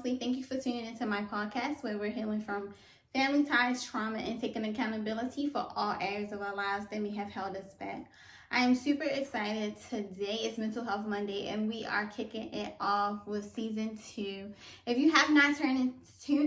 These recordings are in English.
firstly, thank you for tuning into my podcast where we're healing from family ties, trauma, and taking accountability for all areas of our lives that may have held us back. I am super excited. Today is Mental Health Monday, and we are kicking it off with season 2. If you have not tuned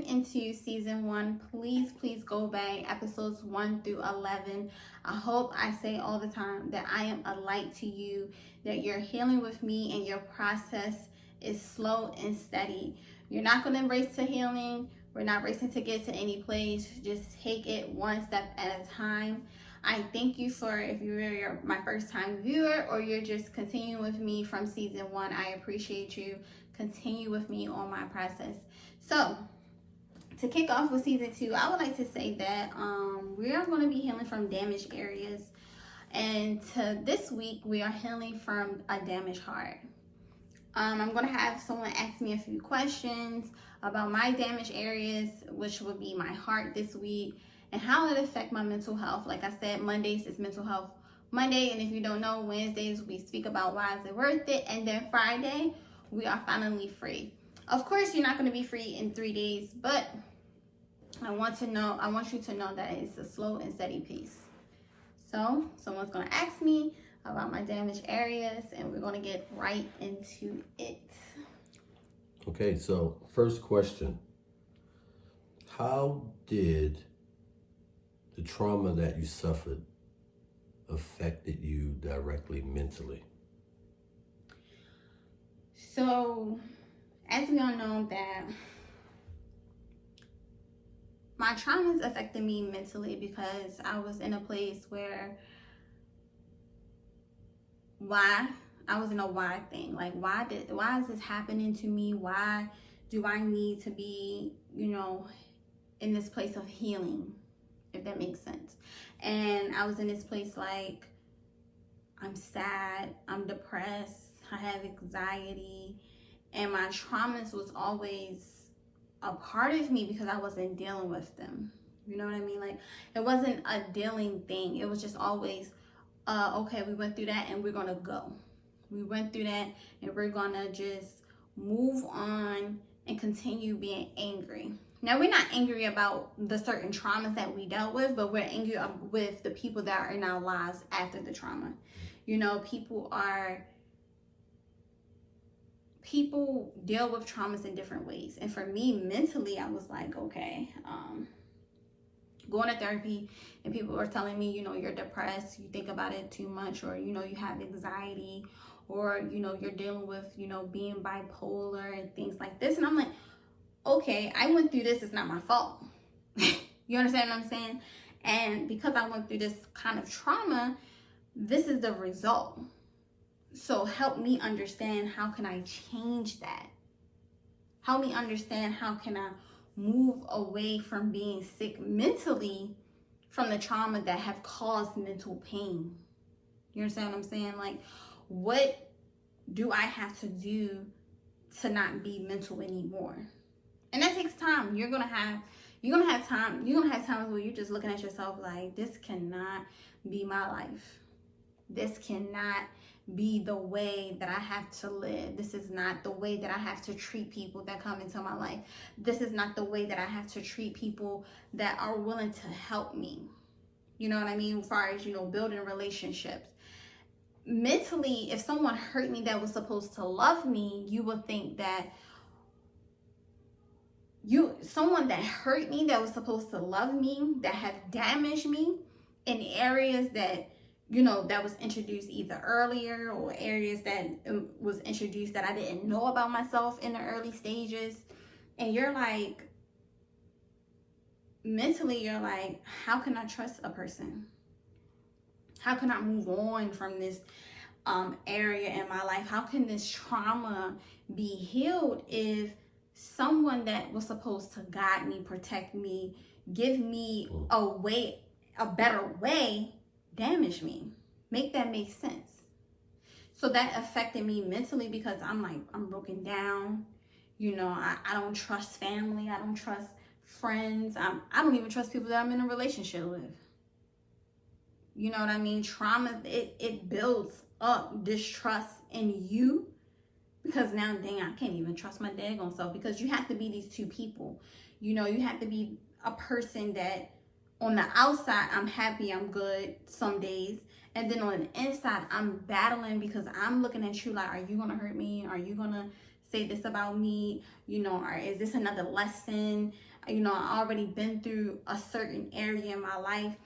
into season 1, please go back, episodes 1 through 11. I hope I say all the time that I am a light to you, that you're healing with me, and your process is slow and steady. You're not going to race to healing. We're not racing to get to any place. Just take it one step at a time. I thank you for, if you're my first time viewer or you're just continuing with me from season 1, I appreciate you. Continue with me on my process. So, to kick off with season 2, I would like to say that we are going to be healing from damaged areas. And this week, we are healing from a damaged heart. I'm going to have someone ask me a few questions about my damaged areas, which will be my heart this week, and how it affect my mental health. Like I said, Mondays is Mental Health Monday, and if you don't know, Wednesdays we speak about why is it worth it, and then Friday we are finally free. Of course, you're not going to be free in 3 days, but I want you to know that it's a slow and steady pace. So someone's going to ask me about my damaged areas, and we're going to get right into it. Okay, so first question. How did the trauma that you suffered affected you directly mentally? So, as we all know, that my traumas affected me mentally because I was in a place where I was in a why thing. Like, why is this happening to me? Why do I need to be, in this place of healing, if that makes sense? And I was in this place like, I'm sad, I'm depressed, I have anxiety, and my traumas was always a part of me because I wasn't dealing with them. You know what I mean? Like, it wasn't a dealing thing. It was just always, okay, we went through that and we're gonna go. We went through that and we're gonna just move on and continue being angry. Now, we're not angry about the certain traumas that we dealt with, but we're angry with the people that are in our lives after the trauma. People deal with traumas in different ways. And for me, mentally, I was like, okay, going to therapy, and people were telling me, you're depressed, you think about it too much, or, you have anxiety, or, you're dealing with, being bipolar and things like this. And I'm like, okay, I went through this, it's not my fault. You understand what I'm saying? And because I went through this kind of trauma, this is the result. So help me understand, how can I change that? Help me understand, how can I move away from being sick mentally from the trauma that have caused mental pain? You understand what I'm saying? Like, what do I have to do to not be mental anymore? And that takes time. You're gonna have times where you're just looking at yourself like, this cannot be my life. This cannot be the way that I have to live. This is not the way that I have to treat people that come into my life. This is not the way that I have to treat people that are willing to help me. You know what I mean? As far as, building relationships. Mentally, if someone hurt me that was supposed to love me, you would think that someone that hurt me that was supposed to love me, that have damaged me in areas that, that was introduced either earlier, or areas that was introduced that I didn't know about myself in the early stages. And you're like, mentally, you're like, how can I trust a person? How can I move on from this area in my life? How can this trauma be healed if someone that was supposed to guide me, protect me, give me a better way, damage me? Make that make sense. So that affected me mentally because I'm broken down. I don't trust family. I don't trust friends. I don't even trust people that I'm in a relationship with. You know what I mean? Trauma, it builds up distrust in you Because now, dang, I can't even trust my daggone self, because you have to be these two people. You know, you have to be a person that on the outside, I'm happy, I'm good some days. And then on the inside, I'm battling because I'm looking at you like, are you going to hurt me? Are you going to say this about me? You know, or is this another lesson? You know, I already been through a certain area in my life.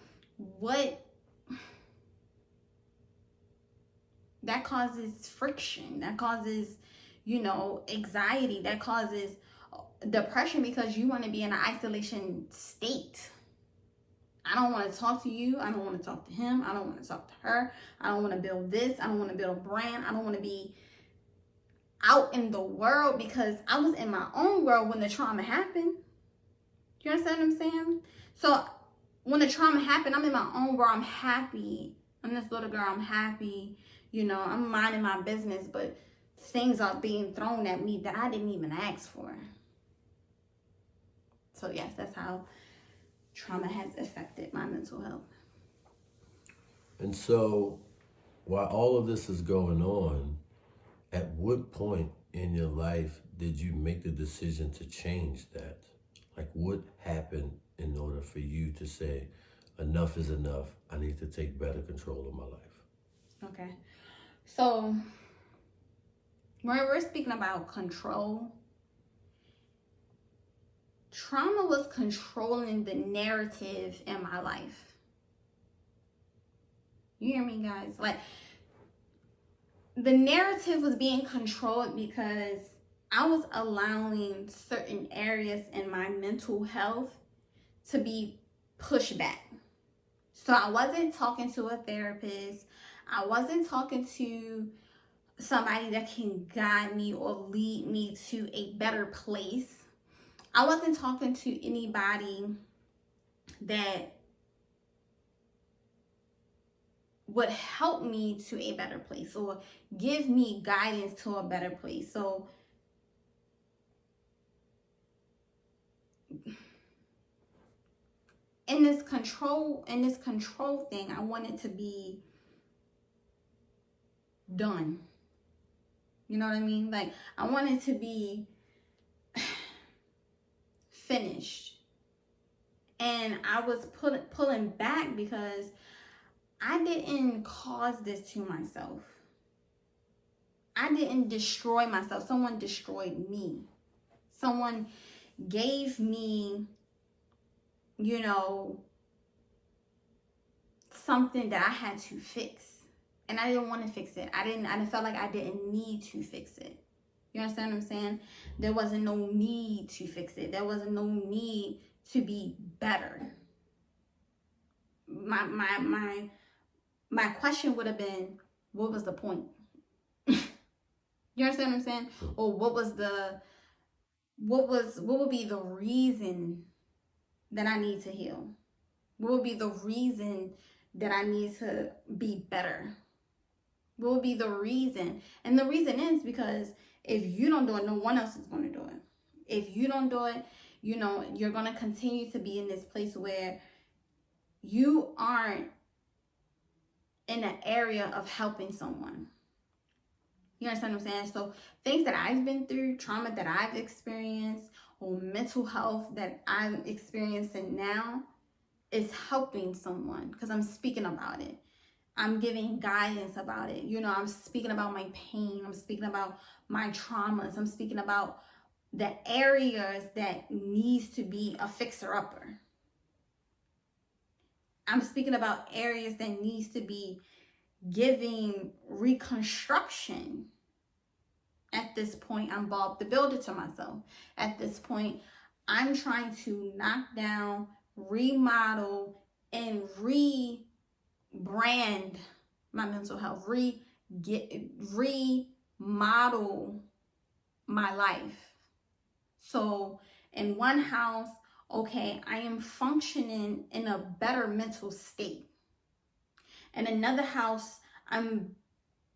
That causes friction. That causes, you know, anxiety. That causes depression, because you want to be in an isolation state. I don't want to talk to you. I don't want to talk to him. I don't want to talk to her. I don't want to build this. I don't want to build a brand. I don't want to be out in the world, because I was in my own world when the trauma happened. You understand what I'm saying? So when the trauma happened, I'm in my own world. I'm happy. I'm this little girl. I'm happy. You know, I'm minding my business, but things are being thrown at me that I didn't even ask for. So yes, that's how trauma has affected my mental health. And so, while all of this is going on, at what point in your life did you make the decision to change that? Like, what happened in order for you to say, enough is enough, I need to take better control of my life? Okay. So, when we're speaking about control, trauma was controlling the narrative in my life. You hear me, guys? Like, the narrative was being controlled because I was allowing certain areas in my mental health to be pushed back. So I wasn't talking to a therapist. I wasn't talking to somebody that can guide me or lead me to a better place. I wasn't talking to anybody that would help me to a better place or give me guidance to a better place. So in this control thing, I wanted to be done. You know what I mean? Like, I wanted to be finished. And I was pulling back because I didn't cause this to myself. I didn't destroy myself. Someone destroyed me. Someone gave me, you know, something that I had to fix. And I didn't want to fix it. I felt like I didn't need to fix it. You understand what I'm saying? There wasn't no need to fix it. There wasn't no need to be better. My question would have been, what was the point? You understand what I'm saying? Or what would be the reason that I need to heal? What would be the reason that I need to be better? What would be the reason? And the reason is because if you don't do it, no one else is going to do it. If you don't do it, you know, you're going to continue to be in this place where you aren't in an area of helping someone. You understand what I'm saying? So things that I've been through, trauma that I've experienced, or mental health that I'm experiencing now is helping someone because I'm speaking about it. I'm giving guidance about it. You know, I'm speaking about my pain. I'm speaking about my traumas. I'm speaking about the areas that needs to be a fixer-upper. I'm speaking about areas that needs to be giving reconstruction. At this point, I'm Bob the Builder to myself. At this point, I'm trying to knock down, remodel, and rebrand my mental health, remodel my life. So in one house, okay, I am functioning in a better mental state. In another house, I'm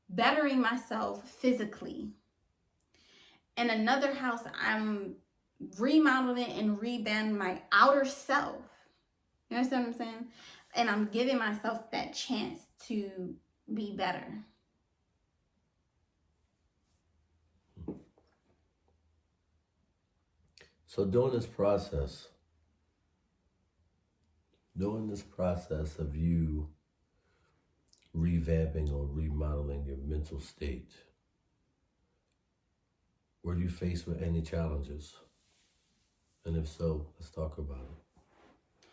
bettering myself physically. In another house, I'm remodeling and rebranding my outer self. You understand what I'm saying? And I'm giving myself that chance to be better. So during this process of you revamping or remodeling your mental state, were you faced with any challenges? And if so, let's talk about it.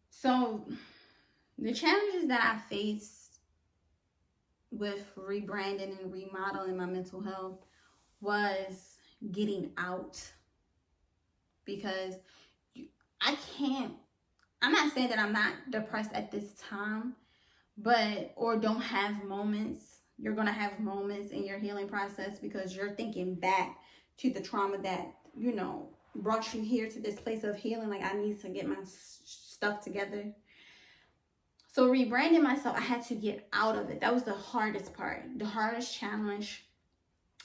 So the challenges that I faced with rebranding and remodeling my mental health was getting out, because I'm not saying that I'm not depressed at this time, or don't have moments. You're going to have moments in your healing process because you're thinking back to the trauma that, brought you here to this place of healing. Like, I need to get my stuff together. So rebranding myself, I had to get out of it. That was the hardest part, the hardest challenge.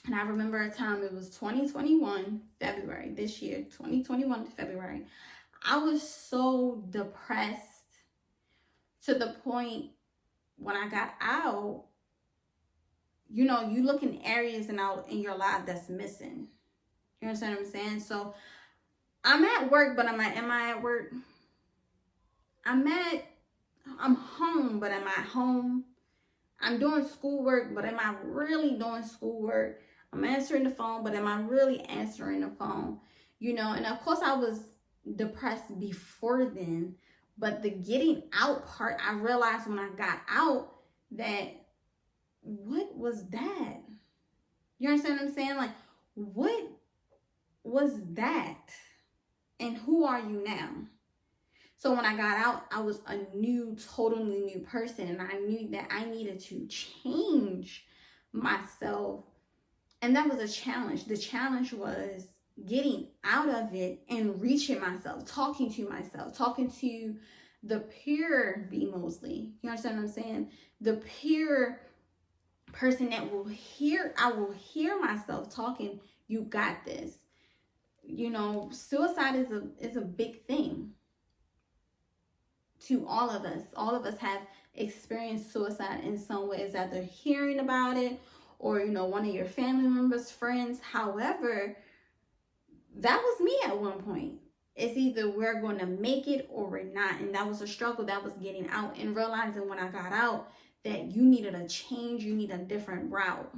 And I remember a time, it was 2021, February, this year, 2021, February. I was so depressed to the point when I got out, you look in areas in your life that's missing. You understand what I'm saying? So I'm at work, but am I at work? I'm home, but am I home? I'm doing schoolwork, but am I really doing schoolwork? I'm answering the phone, but am I really answering the phone? And of course I was depressed before then, but the getting out part, I realized when I got out that, what was that? You understand what I'm saying? Like, what was that? And who are you now? So when I got out, I was a totally new person. And I knew that I needed to change myself. And that was a challenge. The challenge was getting out of it and reaching myself, talking to the pure B. Mosley. You understand what I'm saying? The pure person that I will hear myself talking, you got this. Suicide is a big thing to all of us. All of us have experienced suicide in some ways, either hearing about it or, one of your family members, friends. However, that was me at one point. It's either we're going to make it or we're not. And that was a struggle. That was getting out and realizing when I got out that you needed a change. You need a different route.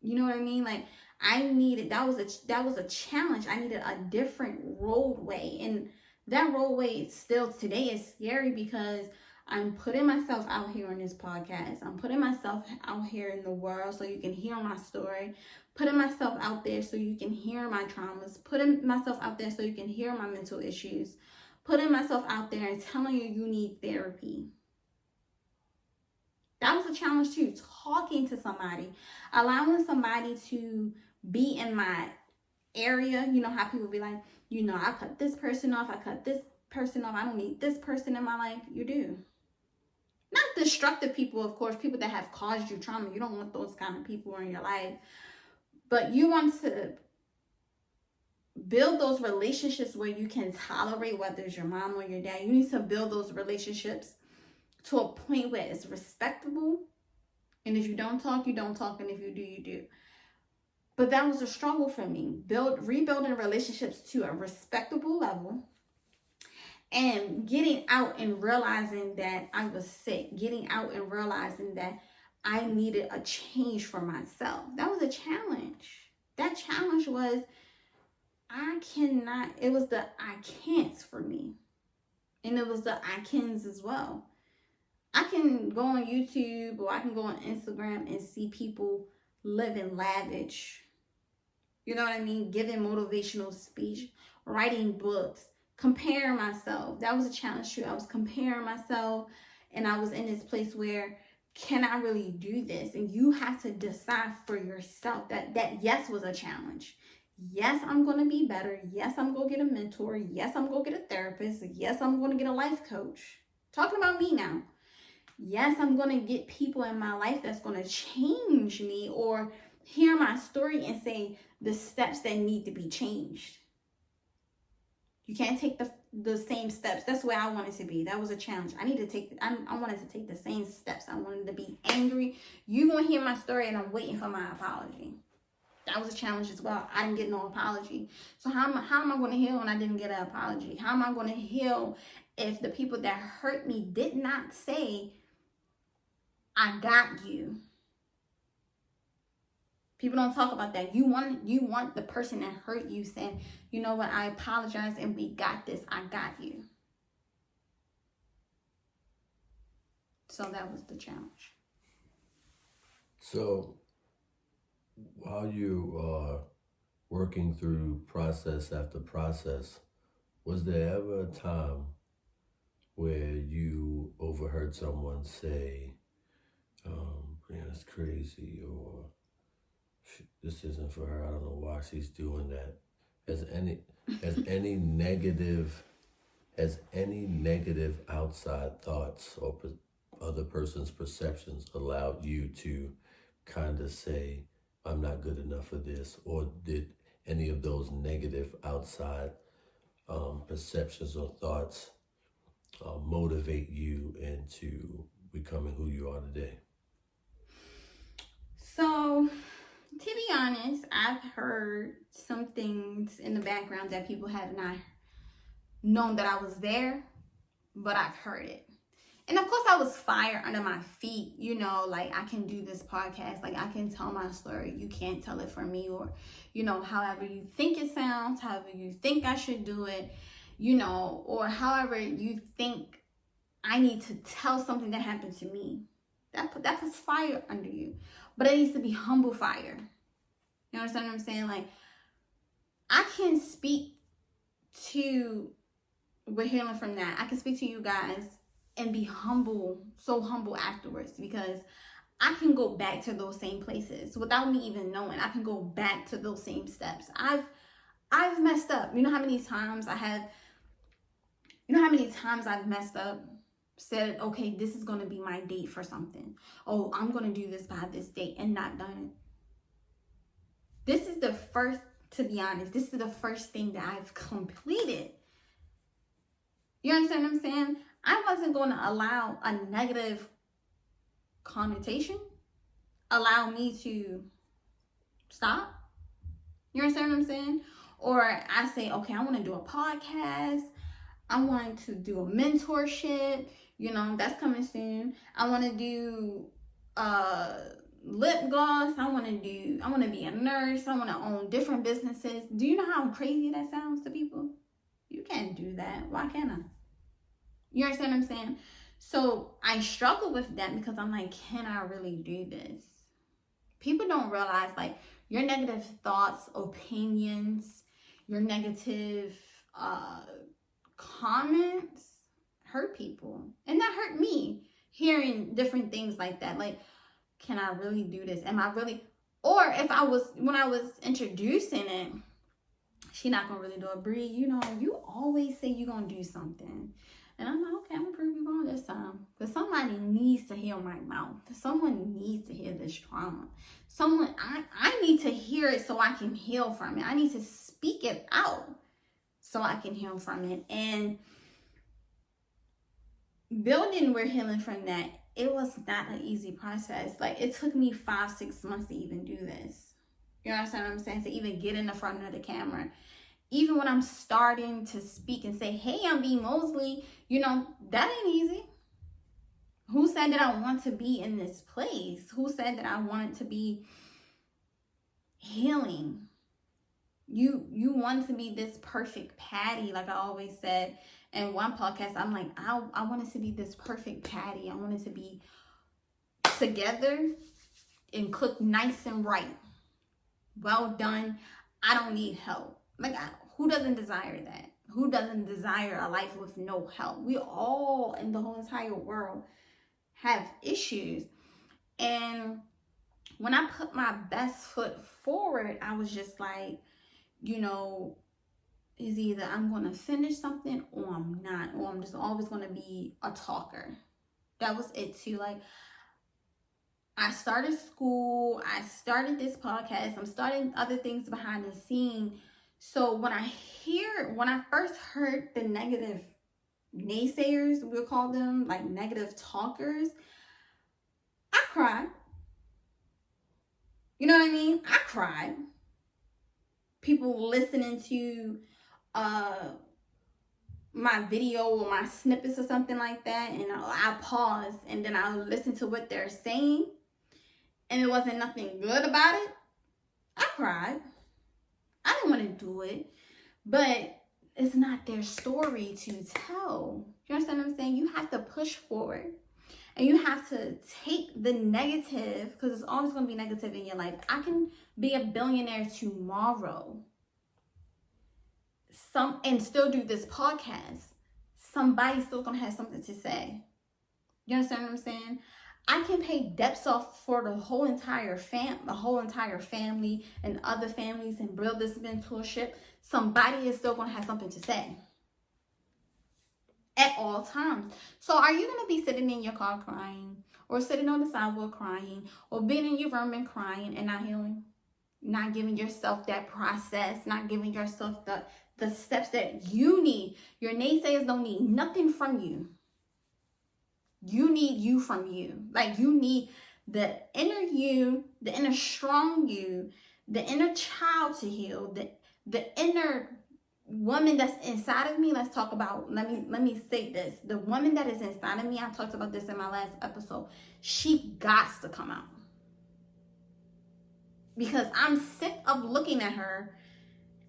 You know what I mean? Like, that was a challenge. I needed a different roadway. And that roadway still today is scary because I'm putting myself out here on this podcast. I'm putting myself out here in the world so you can hear my story. Putting myself out there so you can hear my traumas. Putting myself out there so you can hear my mental issues. Putting myself out there and telling you need therapy. That was a challenge too. Talking to somebody. Allowing somebody to be in my area. You know how people be like, I cut this person off. I cut this person off. I don't need this person in my life. You do. Not destructive people, of course. People that have caused you trauma. You don't want those kind of people in your life. But you want to build those relationships where you can tolerate, whether it's your mom or your dad. You need to build those relationships to a point where it's respectable. And if you don't talk, you don't talk. And if you do, you do. But that was a struggle for me. Rebuilding relationships to a respectable level. And getting out and realizing that I was sick. Getting out and realizing that I needed a change for myself. That was a challenge. That challenge was, it was the I can'ts for me. And it was the I cans as well. I can go on YouTube or I can go on Instagram and see people living lavish. You know what I mean? Giving motivational speech, writing books, comparing myself. That was a challenge too. I was comparing myself and I was in this place where, can I really do this? And you have to decide for yourself that yes was a challenge. Yes, I'm going to be better. Yes, I'm going to get a mentor. Yes, I'm going to get a therapist. Yes, I'm going to get a life coach. Talking about me now. Yes, I'm going to get people in my life that's going to change me or hear my story and say the steps that need to be changed. You can't take the same steps. That's where I wanted to be. That was a challenge. I wanted to take the same steps. I wanted to be angry. You're going to hear my story and I'm waiting for my apology. That was a challenge as well. I didn't get no apology. So how am I going to heal when I didn't get an apology? How am I going to heal if the people that hurt me did not say, I got you? People don't talk about that. You want the person that hurt you saying, you know what, I apologize and we got this. I got you. So that was the challenge. So while you are working through process after process, was there ever a time where you overheard someone say, Brianna's crazy, or this isn't for her, I don't know why she's doing that? Has any negative outside thoughts or other person's perceptions allowed you to kind of say, I'm not good enough for this? Or did any of those negative outside perceptions or thoughts motivate you into becoming who you are today? So, to be honest, I've heard some things in the background that people have not known that I was there, but I've heard it. And of course, I was fire under my feet, you know, like I can do this podcast, like I can tell my story. You can't tell it for me, or, you know, however you think it sounds, however you think I should do it, you know, or however you think I need to tell something that happened to me. That puts fire under you, but it needs to be humble fire. You understand what I'm saying? Like, I can speak to, we're healing from that. I can speak to you guys and be humble, so humble afterwards, because I can go back to those same places without me even knowing. I can go back to those same steps. I've messed up. You know how many times I've messed up, said, okay, this is going to be my date for something. Oh, I'm going to do this by this date, and not done it. This is the first, to be honest, this is the first thing that I've completed. You understand what I'm saying? I wasn't going to allow a negative connotation allow me to stop. You understand what I'm saying? Or I say, okay, I want to do a podcast. I want to do a mentorship. You know, that's coming soon. I want to do lip gloss. I want to be a nurse. I want to own different businesses. Do you know how crazy that sounds to people? You can't do that. Why can't I? You understand what I'm saying? So I struggle with that because I'm like, can I really do this? People don't realize, like, your negative thoughts, opinions, your negative comments hurt people. And that hurt me, hearing different things like that. Like, can I really do this? Am I really? Or when I was introducing it, she not gonna really do it. Bree, you know, you always say you're gonna do something. And I'm like, okay, I'm gonna prove you wrong this time. Because somebody needs to hear my mouth. Someone needs to hear this trauma. I need to hear it so I can heal from it. I need to speak it out so I can heal from it. And building We're Healing from that, it was not an easy process. Like, it took me 5-6 months to even do this. You understand what I'm saying? To even get in the front of the camera. Even when I'm starting to speak and say, hey, I'm B. Mosley, you know, that ain't easy. Who said that I want to be in this place? Who said that I wanted to be healing? You want to be this perfect patty, like I always said in one podcast. I'm like, I wanted to be this perfect patty. I wanted to be together and cook nice and right. Well done. I don't need help. Like, who doesn't desire that? Who doesn't desire a life with no help? We all in the whole entire world have issues. And when I put my best foot forward, I was just like, you know, is either I'm going to finish something or I'm not, or I'm just always going to be a talker. That was it too. Like, I started school, I started this podcast, I'm starting other things behind the scene. So when I first heard the negative naysayers, we'll call them, like negative talkers, I cried. You know what I mean? I cried. People listening to my video or my snippets or something like that, and I pause and then I listen to what they're saying, and it wasn't nothing good about it, I cried. I didn't want to do it, but it's not their story to tell. You understand what I'm saying? You have to push forward. And you have to take the negative, because it's always going to be negative in your life. I can be a billionaire tomorrow and still do this podcast. Somebody's still going to have something to say. You understand what I'm saying? I can pay debts off for the whole entire family and other families and build this mentorship. Somebody is still going to have something to say. At all times. So are you going to be sitting in your car crying, or sitting on the sidewalk crying, or being in your room and crying and not healing? Not giving yourself that process, not giving yourself the steps that you need. Your naysayers don't need nothing from you. You need you from you. Like, you need the inner you, the inner strong you, the inner child to heal, the inner woman that's inside of me. Let's talk about, let me say this. The woman that is inside of me, I talked about this in my last episode. She gots to come out. Because I'm sick of looking at her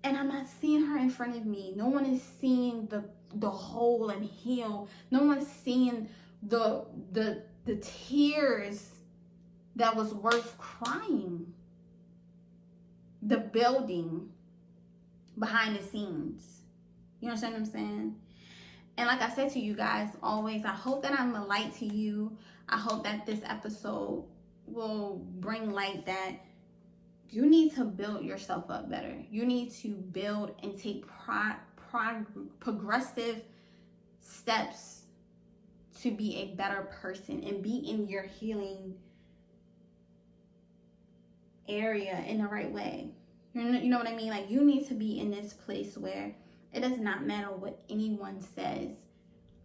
and I'm not seeing her in front of me. No one is seeing the whole and heal. No one's seeing the tears that was worth crying. The building behind the scenes. You understand what I'm saying? And like I said to you guys always, I hope that I'm a light to you. I hope that this episode will bring light that you need to build yourself up better. You need to build and take progressive steps to be a better person and be in your healing area in the right way. You know what I mean? Like, you need to be in this place where it does not matter what anyone says.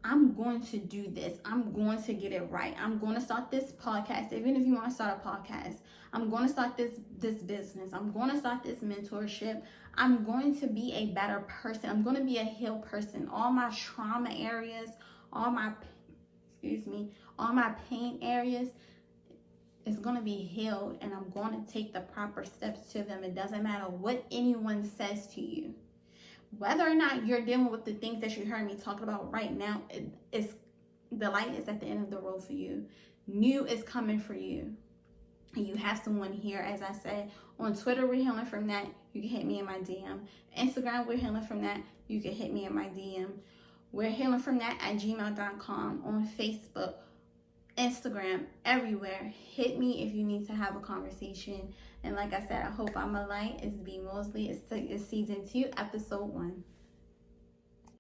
I'm going to do this. I'm going to get it right. I'm going to start this podcast. Even if you want to start a podcast, I'm going to start this business. I'm going to start this mentorship. I'm going to be a better person. I'm going to be a healed person. All my trauma areas, all my pain areas, is going to be healed, and I'm going to take the proper steps to them. It doesn't matter what anyone says to you. Whether or not you're dealing with the things that you heard me talking about right now, the light is at the end of the road for you. New is coming for you. And you have someone here, as I said, on Twitter, we're healing from that. You can hit me in my DM. Instagram, we're healing from that. You can hit me in my DM. We're healing from that at gmail.com, on Facebook, Instagram, everywhere. Hit me if you need to have a conversation. And like I said, I hope I'm a light. It's B Mosley. It's season 2, episode 1.